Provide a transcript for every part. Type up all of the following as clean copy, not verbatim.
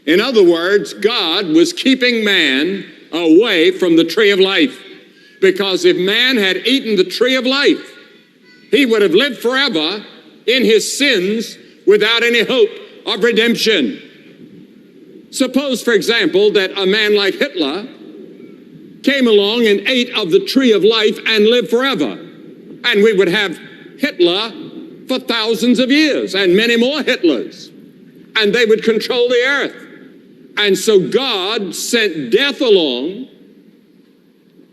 In other words, God was keeping man away from the tree of life. Because if man had eaten the tree of life, he would have lived forever in his sins without any hope of redemption. Suppose, for example, that a man like Hitler came along and ate of the tree of life and lived forever. And we would have Hitler for thousands of years and many more Hitlers. And they would control the earth. And so God sent death along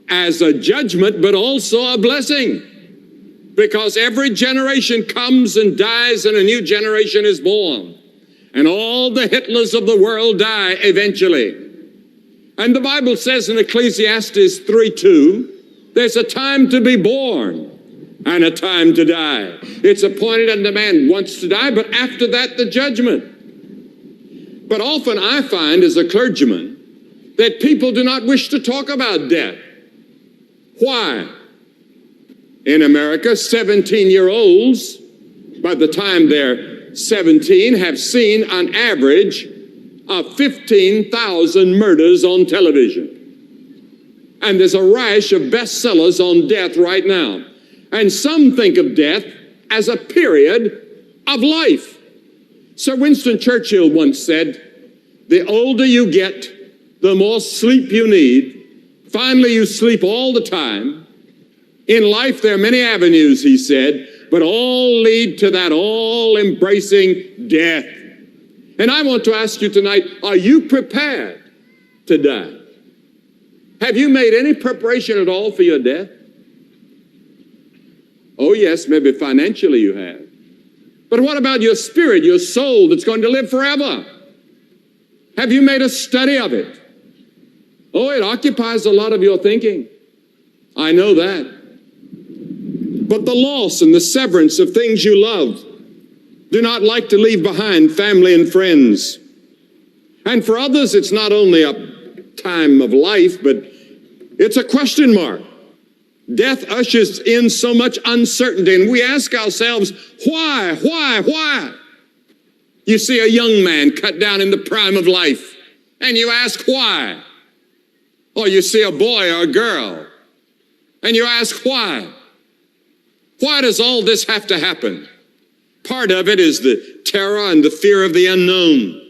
as a judgment, but also a blessing. Because every generation comes and dies and a new generation is born. And all the Hitlers of the world die eventually. And the Bible says in Ecclesiastes 3:2, there's a time to be born and a time to die. It's appointed unto man once to die, but after that the judgment. But often I find as a clergyman that people do not wish to talk about death. Why? In America, 17-year-olds, by the time they're 17, have seen an average of 15,000 murders on television. And there's a rash of bestsellers on death right now. And some think of death as a period of life. Sir Winston Churchill once said, the older you get, the more sleep you need. Finally, you sleep all the time. In life, there are many avenues, he said, but all lead to that all-embracing death. And I want to ask you tonight, are you prepared to die? Have you made any preparation at all for your death? Oh yes, maybe financially you have. But what about your spirit, your soul that's going to live forever? Have you made a study of it? Oh, it occupies a lot of your thinking. I know that. But the loss and the severance of things you love do not like to leave behind family and friends. And for others, it's not only a time of life, but it's a question mark. Death ushers in so much uncertainty, and we ask ourselves, why? You see a young man cut down in the prime of life, and you ask why? Or you see a boy or a girl, and you ask why? Why does all this have to happen? Part of it is the terror and the fear of the unknown.